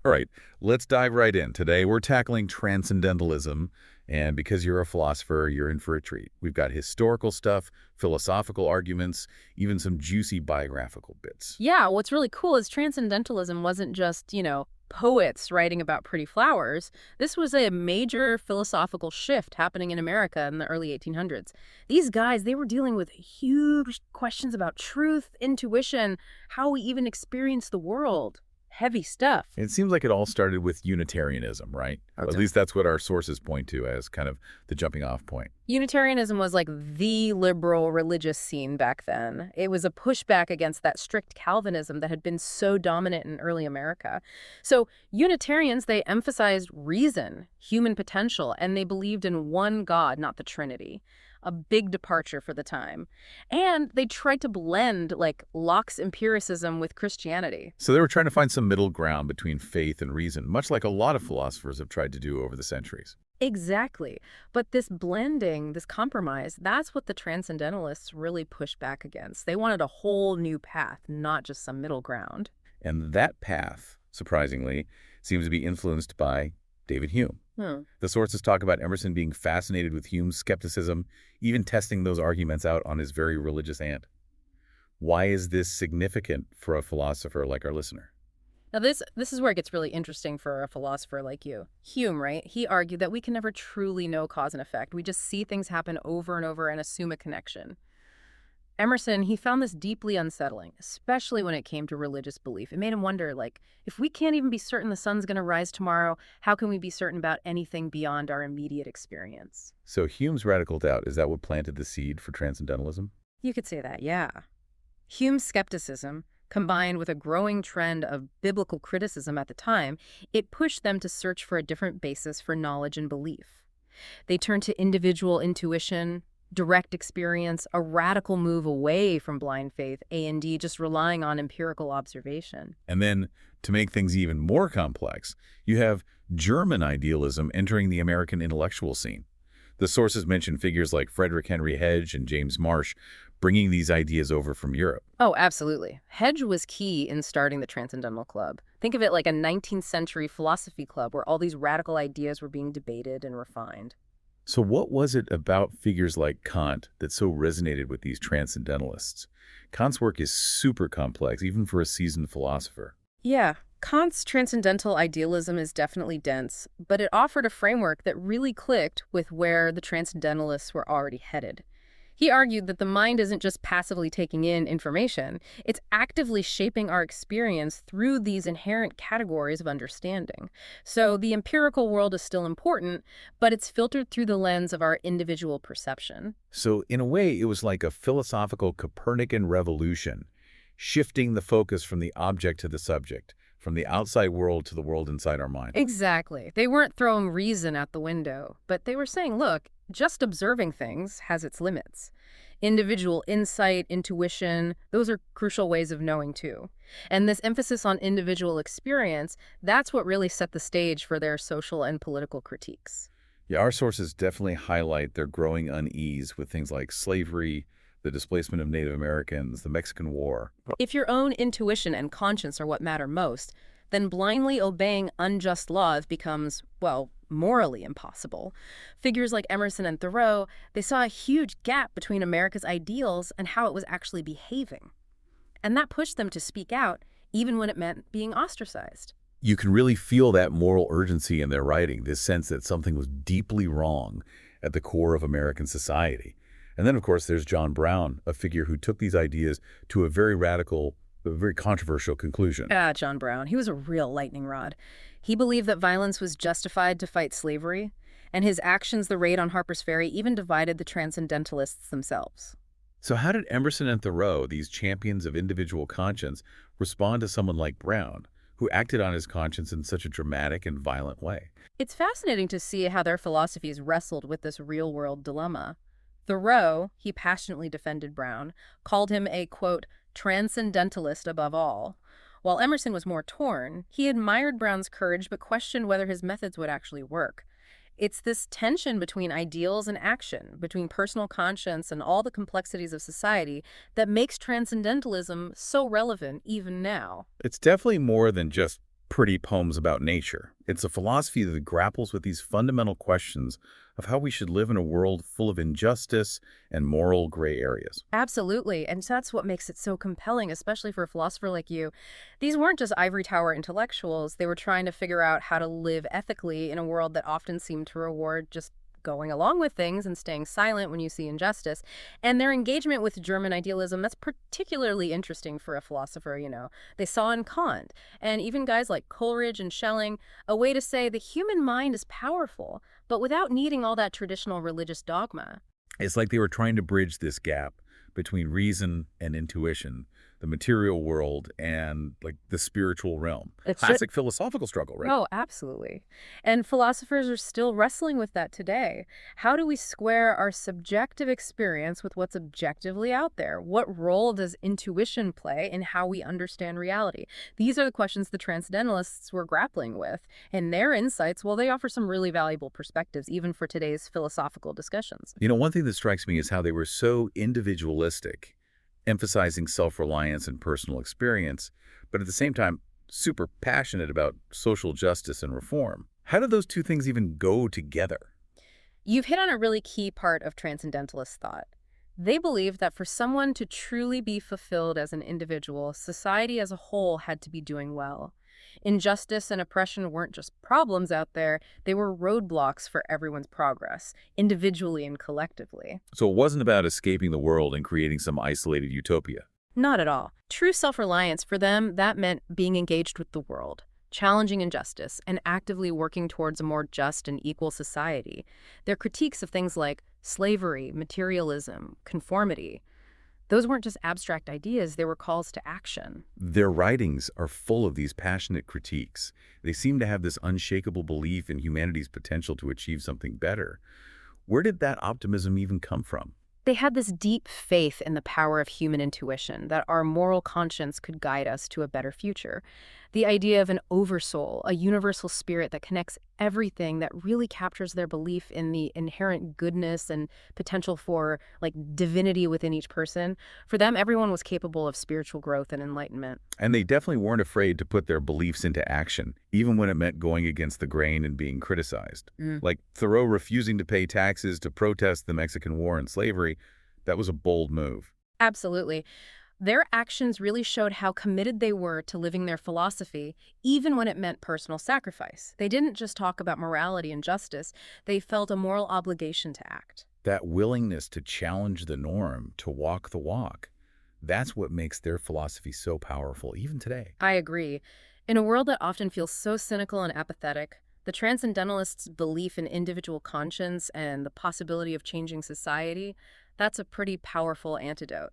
All right, let's dive right in. Today we're tackling transcendentalism, and because you're a philosopher, you're in for a treat. We've got historical stuff, philosophical arguments, even some juicy biographical bits. Yeah, what's really cool is Transcendentalism wasn't just, poets writing about pretty flowers. This was a major philosophical shift happening in America in the early 1800s. These guys, they were dealing with huge questions about truth, intuition, how we even experience the world. Heavy stuff. It seems like it all started with Unitarianism, right? Oh, At least that's what our sources point to as kind of the jumping off point. Unitarianism was like the liberal religious scene back then. It was a pushback against that strict Calvinism that had been so dominant in early America. So Unitarians, they emphasized reason, human potential, and they believed in one God, not the Trinity. A big departure for the time. And they tried to blend like Locke's empiricism with Christianity. So they were trying to find some middle ground between faith and reason, much like a lot of philosophers have tried to do over the centuries. Exactly. But this blending, this compromise, that's what the Transcendentalists really pushed back against. They wanted a whole new path, not just some middle ground. And that path, surprisingly, seems to be influenced by David Hume. The sources talk about Emerson being fascinated with Hume's skepticism, even testing those arguments out on his very religious aunt. Why is this significant for a philosopher like our listener? Now, this is where it gets really interesting for a philosopher like you. Hume, right? He argued that we can never truly know cause and effect. We just see things happen over and over and assume a connection. Emerson, he found this deeply unsettling, especially when it came to religious belief. It made him wonder, like, if we can't even be certain the sun's going to rise tomorrow, how can we be certain about anything beyond our immediate experience? So Hume's radical doubt, is that what planted the seed for transcendentalism? You could say that, yeah. Hume's skepticism, combined with a growing trend of biblical criticism at the time, it pushed them to search for a different basis for knowledge and belief. They turned to individual intuition, direct experience, a radical move away from blind faith, A&D, just relying on empirical observation. And then, to make things even more complex, you have German idealism entering the American intellectual scene. The sources mention figures like Frederick Henry Hedge and James Marsh bringing these ideas over from Europe. Oh, absolutely. Hedge was key in starting the Transcendental Club. Think of it like a 19th century philosophy club where all these radical ideas were being debated and refined. So what was it about figures like Kant that so resonated with these transcendentalists? Kant's work is super complex, even for a seasoned philosopher. Yeah, Kant's transcendental idealism is definitely dense, but it offered a framework that really clicked with where the transcendentalists were already headed. He argued that the mind isn't just passively taking in information, it's actively shaping our experience through these inherent categories of understanding. So the empirical world is still important, but it's filtered through the lens of our individual perception. So in a way, it was like a philosophical Copernican revolution, shifting the focus from the object to the subject, from the outside world to the world inside our mind. Exactly. They weren't throwing reason out the window, but they were saying, look, just observing things has its limits. Individual insight, intuition, those are crucial ways of knowing too. And this emphasis on individual experience, that's what really set the stage for their social and political critiques. Yeah, our sources definitely highlight their growing unease with things like slavery, the displacement of Native Americans, the Mexican War. If your own intuition and conscience are what matter most, then blindly obeying unjust laws becomes, well, morally impossible. Figures like Emerson and Thoreau, they saw a huge gap between America's ideals and how it was actually behaving. And that pushed them to speak out, even when it meant being ostracized. You can really feel that moral urgency in their writing, this sense that something was deeply wrong at the core of American society. And then, of course, there's John Brown, a figure who took these ideas to a very radical, a very controversial conclusion. John Brown, he was a real lightning rod. He believed that violence was justified to fight slavery, and his actions, the raid on Harper's Ferry, even divided the Transcendentalists themselves. So how did Emerson and Thoreau, these champions of individual conscience, respond to someone like Brown, who acted on his conscience in such a dramatic and violent way? It's fascinating to see how their philosophies wrestled with this real-world dilemma. Thoreau, he passionately defended Brown, called him a, quote, transcendentalist above all. While Emerson was more torn, he admired Brown's courage but questioned whether his methods would actually work. It's this tension between ideals and action, between personal conscience and all the complexities of society, that makes transcendentalism so relevant even now. It's definitely more than just pretty poems about nature. It's a philosophy that grapples with these fundamental questions of how we should live in a world full of injustice and moral gray areas. Absolutely. And that's what makes it so compelling, especially for a philosopher like you. These weren't just ivory tower intellectuals. They were trying to figure out how to live ethically in a world that often seemed to reward just going along with things and staying silent when you see injustice. And their engagement with German idealism, that's particularly interesting for a philosopher. They saw in Kant, and even guys like Coleridge and Schelling, a way to say the human mind is powerful, but without needing all that traditional religious dogma. It's like they were trying to bridge this gap between reason and intuition, the material world and like the spiritual realm. Classic philosophical struggle, right? Oh, absolutely. And philosophers are still wrestling with that today. How do we square our subjective experience with what's objectively out there? What role does intuition play in how we understand reality? These are the questions the Transcendentalists were grappling with. And their insights, well, they offer some really valuable perspectives, even for today's philosophical discussions. One thing that strikes me is how they were so individualistic, emphasizing self-reliance and personal experience, but at the same time, super passionate about social justice and reform. How do those two things even go together? You've hit on a really key part of Transcendentalist thought. They believed that for someone to truly be fulfilled as an individual, society as a whole had to be doing well. Injustice and oppression weren't just problems out there, they were roadblocks for everyone's progress, individually and collectively. So it wasn't about escaping the world and creating some isolated utopia. Not at all. True self-reliance for them, that meant being engaged with the world, challenging injustice, and actively working towards a more just and equal society. Their critiques of things like slavery, materialism, conformity, those weren't just abstract ideas, they were calls to action. Their writings are full of these passionate critiques. They seem to have this unshakable belief in humanity's potential to achieve something better. Where did that optimism even come from? They had this deep faith in the power of human intuition, that our moral conscience could guide us to a better future. The idea of an oversoul, a universal spirit that connects everything, that really captures their belief in the inherent goodness and potential for, like, divinity within each person. For them, everyone was capable of spiritual growth and enlightenment. And they definitely weren't afraid to put their beliefs into action, even when it meant going against the grain and being criticized. Like Thoreau refusing to pay taxes to protest the Mexican War and slavery. That was a bold move. Absolutely. Their actions really showed how committed they were to living their philosophy, even when it meant personal sacrifice. They didn't just talk about morality and justice, they felt a moral obligation to act. That willingness to challenge the norm, to walk the walk, that's what makes their philosophy so powerful, even today. I agree. In a world that often feels so cynical and apathetic, the Transcendentalists' belief in individual conscience and the possibility of changing society, that's a pretty powerful antidote.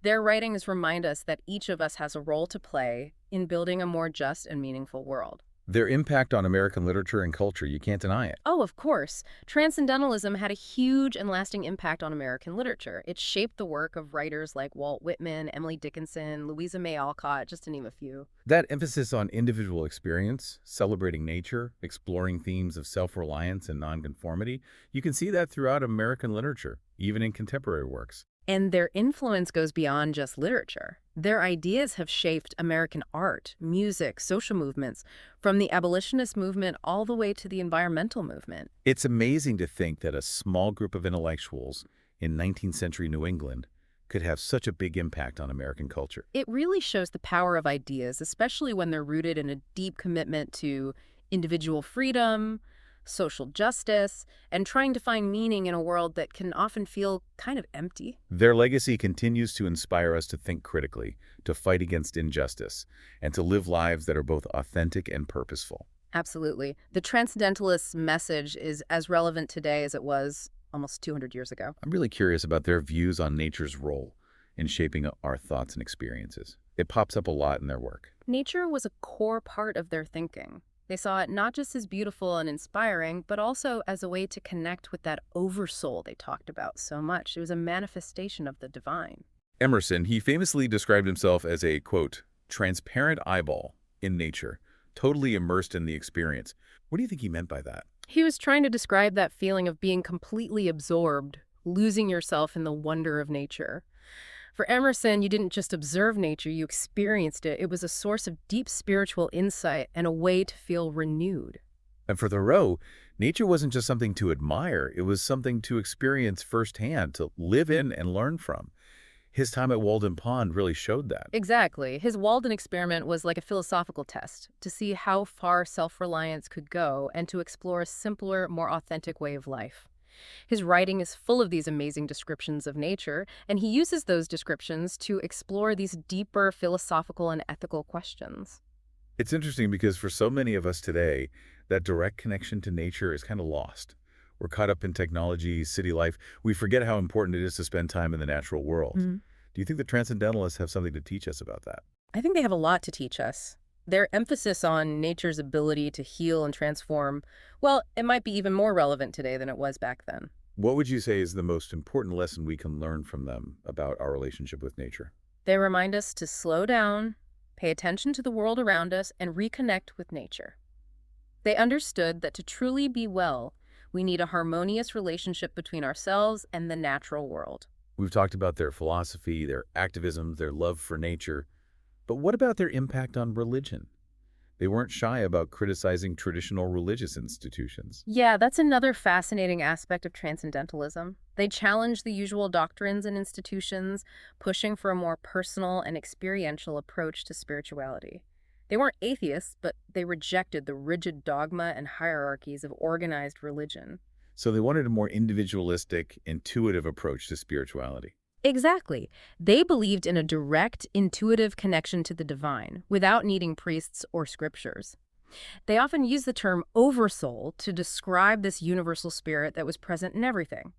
Their writings remind us that each of us has a role to play in building a more just and meaningful world. Their impact on American literature and culture, you can't deny it. Oh, of course. Transcendentalism had a huge and lasting impact on American literature. It shaped the work of writers like Walt Whitman, Emily Dickinson, Louisa May Alcott, just to name a few. That emphasis on individual experience, celebrating nature, exploring themes of self-reliance and nonconformity, you can see that throughout American literature, even in contemporary works. And their influence goes beyond just literature. Their ideas have shaped American art, music, social movements, from the abolitionist movement all the way to the environmental movement. It's amazing to think that a small group of intellectuals in 19th century New England could have such a big impact on American culture. It really shows the power of ideas, especially when they're rooted in a deep commitment to individual freedom, social justice, and trying to find meaning in a world that can often feel kind of empty. Their legacy continues to inspire us to think critically, to fight against injustice, and to live lives that are both authentic and purposeful. Absolutely. The Transcendentalists' message is as relevant today as it was almost 200 years ago. I'm really curious about their views on nature's role in shaping our thoughts and experiences. It pops up a lot in their work. Nature was a core part of their thinking. They saw it not just as beautiful and inspiring, but also as a way to connect with that oversoul they talked about so much. It was a manifestation of the divine. Emerson, he famously described himself as a, quote, transparent eyeball in nature, totally immersed in the experience. What do you think he meant by that? He was trying to describe that feeling of being completely absorbed, losing yourself in the wonder of nature. For Emerson, you didn't just observe nature, you experienced it. It was a source of deep spiritual insight and a way to feel renewed. And for Thoreau, nature wasn't just something to admire, it was something to experience firsthand, to live in and learn from. His time at Walden Pond really showed that. Exactly. His Walden experiment was like a philosophical test to see how far self-reliance could go and to explore a simpler, more authentic way of life. His writing is full of these amazing descriptions of nature, and he uses those descriptions to explore these deeper philosophical and ethical questions. It's interesting because for so many of us today, that direct connection to nature is kind of lost. We're caught up in technology, city life. We forget how important it is to spend time in the natural world. Mhm. Do you think the Transcendentalists have something to teach us about that? I think they have a lot to teach us. Their emphasis on nature's ability to heal and transform, well, it might be even more relevant today than it was back then. What would you say is the most important lesson we can learn from them about our relationship with nature? They remind us to slow down, pay attention to the world around us, and reconnect with nature. They understood that to truly be well, we need a harmonious relationship between ourselves and the natural world. We've talked about their philosophy, their activism, their love for nature. But what about their impact on religion? They weren't shy about criticizing traditional religious institutions. Yeah, that's another fascinating aspect of Transcendentalism. They challenge the usual doctrines and institutions, pushing for a more personal and experiential approach to spirituality. They weren't atheists, but they rejected the rigid dogma and hierarchies of organized religion. So they wanted a more individualistic, intuitive approach to spirituality. Exactly. They believed in a direct, intuitive connection to the divine, without needing priests or scriptures. They often use the term oversoul to describe this universal spirit that was present in everything.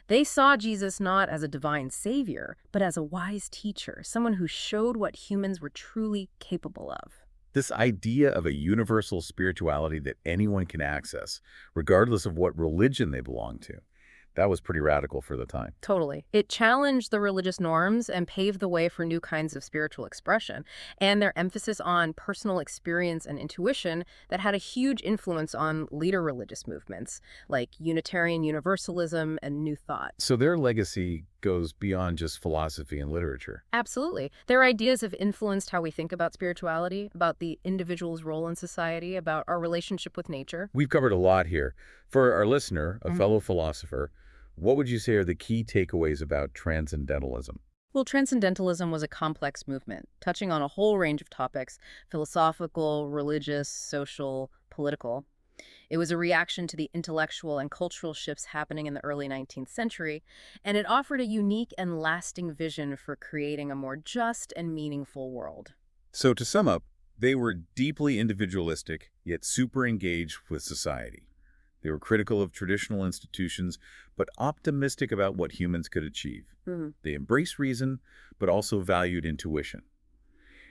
They saw Jesus not as a divine savior, but as a wise teacher, someone who showed what humans were truly capable of. This idea of a universal spirituality that anyone can access, regardless of what religion they belong to, that was pretty radical for the time. Totally. It challenged the religious norms and paved the way for new kinds of spiritual expression, and their emphasis on personal experience and intuition that had a huge influence on later religious movements, like Unitarian Universalism and New Thought. So their legacy goes beyond just philosophy and literature. Absolutely. Their ideas have influenced how we think about spirituality, about the individual's role in society, about our relationship with nature. We've covered a lot here. For our listener, a fellow philosopher, what would you say are the key takeaways about Transcendentalism? Well, Transcendentalism was a complex movement, touching on a whole range of topics: philosophical, religious, social, political. It was a reaction to the intellectual and cultural shifts happening in the early 19th century, and it offered a unique and lasting vision for creating a more just and meaningful world. So to sum up, they were deeply individualistic, yet super engaged with society. They were critical of traditional institutions, but optimistic about what humans could achieve. They embraced reason, but also valued intuition.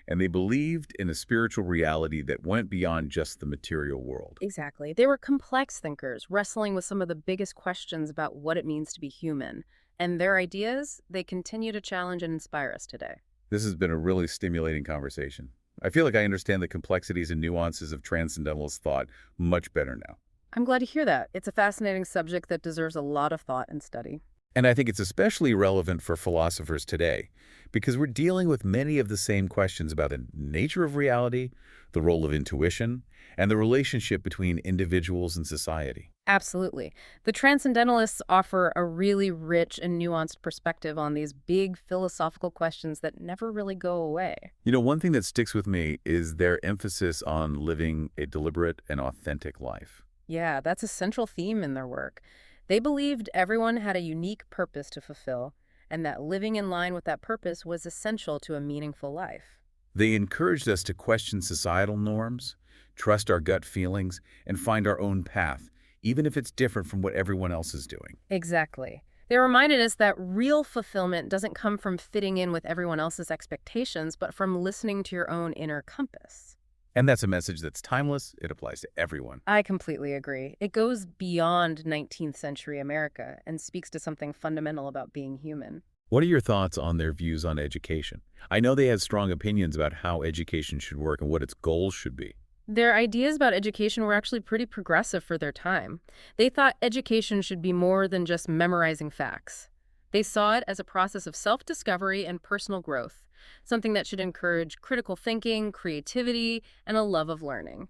And they believed in a spiritual reality that went beyond just the material world. Exactly. They were complex thinkers, wrestling with some of the biggest questions about what it means to be human. And their ideas, they continue to challenge and inspire us today. This has been a really stimulating conversation. I feel like I understand the complexities and nuances of transcendentalist thought much better now. I'm glad to hear that. It's a fascinating subject that deserves a lot of thought and study. And I think it's especially relevant for philosophers today, because we're dealing with many of the same questions about the nature of reality, the role of intuition, and the relationship between individuals and society. Absolutely. The Transcendentalists offer a really rich and nuanced perspective on these big philosophical questions that never really go away. You know, one thing that sticks with me is their emphasis on living a deliberate and authentic life. Yeah, that's a central theme in their work. They believed everyone had a unique purpose to fulfill, and that living in line with that purpose was essential to a meaningful life. They encouraged us to question societal norms, trust our gut feelings, and find our own path, even if it's different from what everyone else is doing. Exactly. They reminded us that real fulfillment doesn't come from fitting in with everyone else's expectations, but from listening to your own inner compass. And that's a message that's timeless. It applies to everyone. I completely agree. It goes beyond 19th century America and speaks to something fundamental about being human. What are your thoughts on their views on education? I know they had strong opinions about how education should work and what its goals should be. Their ideas about education were actually pretty progressive for their time. They thought education should be more than just memorizing facts. They saw it as a process of self-discovery and personal growth, something that should encourage critical thinking, creativity, and a love of learning.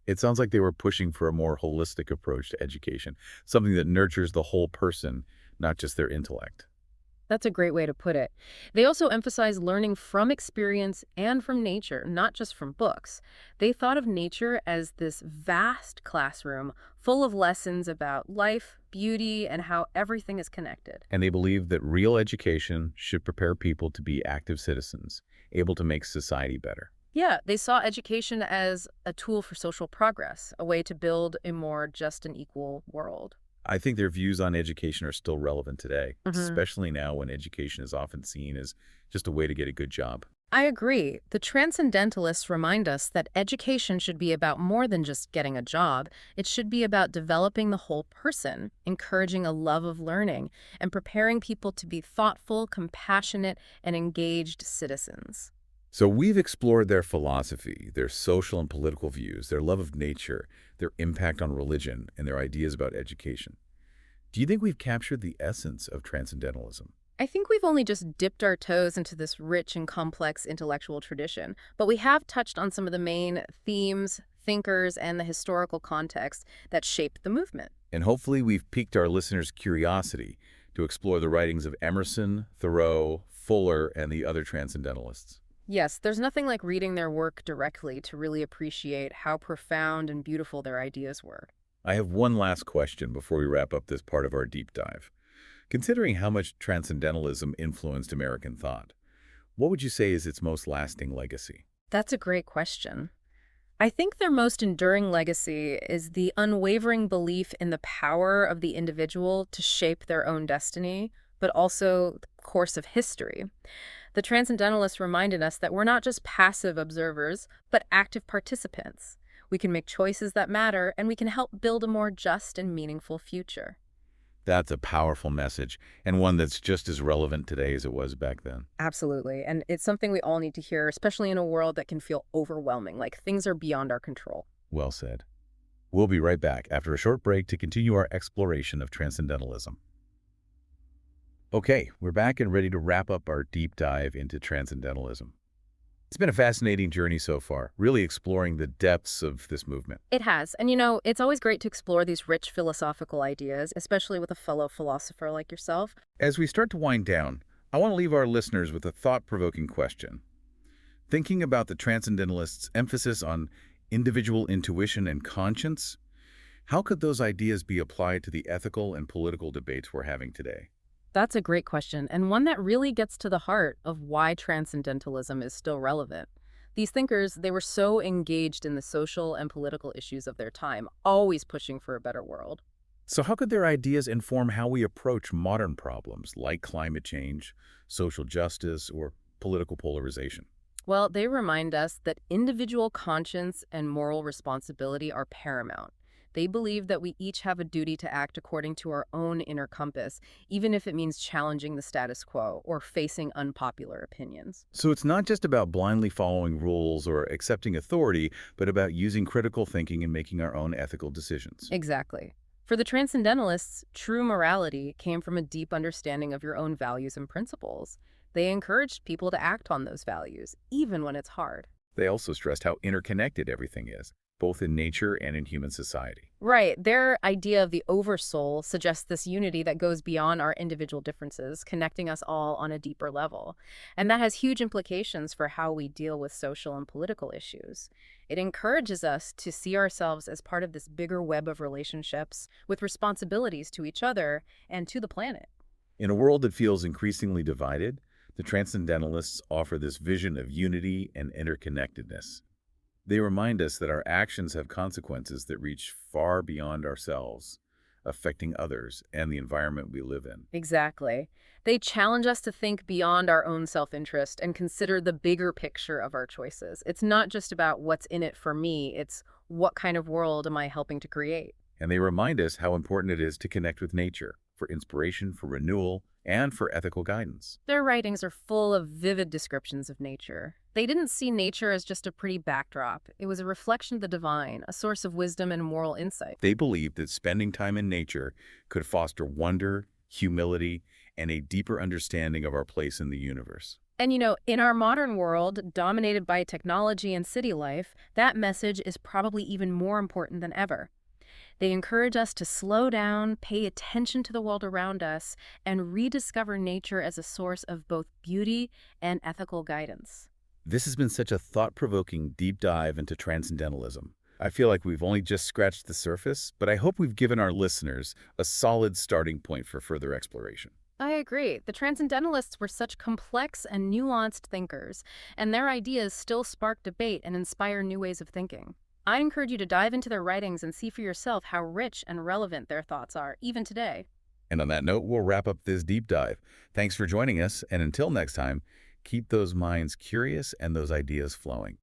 It sounds like they were pushing for a more holistic approach to education, something that nurtures the whole person, not just their intellect. That's a great way to put it. They also emphasize learning from experience and from nature, not just from books. They thought of nature as this vast classroom full of lessons about life, beauty, and how everything is connected. And they believed that real education should prepare people to be active citizens, able to make society better. Yeah, they saw education as a tool for social progress, a way to build a more just and equal world. I think their views on education are still relevant today, hmm especially now when education is often seen as just a way to get a good job. I agree. The Transcendentalists remind us that education should be about more than just getting a job. It should be about developing the whole person, encouraging a love of learning, and preparing people to be thoughtful, compassionate, and engaged citizens. So we've explored their philosophy, their social and political views, their love of nature, their impact on religion, and their ideas about education. Do you think we've captured the essence of Transcendentalism? I think we've only just dipped our toes into this rich and complex intellectual tradition, but we have touched on some of the main themes, thinkers, and the historical context that shaped the movement. And hopefully we've piqued our listeners' curiosity to explore the writings of Emerson, Thoreau, Fuller, and the other Transcendentalists. Yes, there's nothing like reading their work directly to really appreciate how profound and beautiful their ideas were. I have one last question before we wrap up this part of our deep dive. Considering how much Transcendentalism influenced American thought, what would you say is its most lasting legacy? That's a great question. I think their most enduring legacy is the unwavering belief in the power of the individual to shape their own destiny, but also the course of history. The Transcendentalists reminded us that we're not just passive observers, but active participants. We can make choices that matter, and we can help build a more just and meaningful future. That's a powerful message, and one that's just as relevant today as it was back then. Absolutely. And it's something we all need to hear, especially in a world that can feel overwhelming, like things are beyond our control. Well said. We'll be right back after a short break to continue our exploration of Transcendentalism. Okay, we're back and ready to wrap up our deep dive into Transcendentalism. It's been a fascinating journey so far, really exploring the depths of this movement. It has. And it's always great to explore these rich philosophical ideas, especially with a fellow philosopher like yourself. As we start to wind down, I want to leave our listeners with a thought-provoking question. Thinking about the Transcendentalists' emphasis on individual intuition and conscience, how could those ideas be applied to the ethical and political debates we're having today? That's a great question, and one that really gets to the heart of why Transcendentalism is still relevant. These thinkers, they were so engaged in the social and political issues of their time, always pushing for a better world. So how could their ideas inform how we approach modern problems like climate change, social justice, or political polarization? Well, they remind us that individual conscience and moral responsibility are paramount. They believe that we each have a duty to act according to our own inner compass, even if it means challenging the status quo or facing unpopular opinions. So it's not just about blindly following rules or accepting authority, but about using critical thinking and making our own ethical decisions. Exactly. For the Transcendentalists, true morality came from a deep understanding of your own values and principles. They encouraged people to act on those values, even when it's hard. They also stressed how interconnected everything is, both in nature and in human society. Right. Their idea of the oversoul suggests this unity that goes beyond our individual differences, connecting us all on a deeper level. And that has huge implications for how we deal with social and political issues. It encourages us to see ourselves as part of this bigger web of relationships with responsibilities to each other and to the planet. In a world that feels increasingly divided, the Transcendentalists offer this vision of unity and interconnectedness. They remind us that our actions have consequences that reach far beyond ourselves, affecting others and the environment we live in. Exactly. They challenge us to think beyond our own self-interest and consider the bigger picture of our choices. It's not just about what's in it for me, it's what kind of world am I helping to create? And they remind us how important it is to connect with nature, for inspiration, for renewal, and for ethical guidance. Their writings are full of vivid descriptions of nature. They didn't see nature as just a pretty backdrop. It was a reflection of the divine, a source of wisdom and moral insight. They believed that spending time in nature could foster wonder, humility, and a deeper understanding of our place in the universe. And in our modern world, dominated by technology and city life, that message is probably even more important than ever. They encourage us to slow down, pay attention to the world around us, and rediscover nature as a source of both beauty and ethical guidance. This has been such a thought-provoking deep dive into transcendentalism. I feel like we've only just scratched the surface, but I hope we've given our listeners a solid starting point for further exploration. I agree. The Transcendentalists were such complex and nuanced thinkers, and their ideas still spark debate and inspire new ways of thinking. I encourage you to dive into their writings and see for yourself how rich and relevant their thoughts are, even today. And on that note, we'll wrap up this deep dive. Thanks for joining us, and until next time, keep those minds curious and those ideas flowing.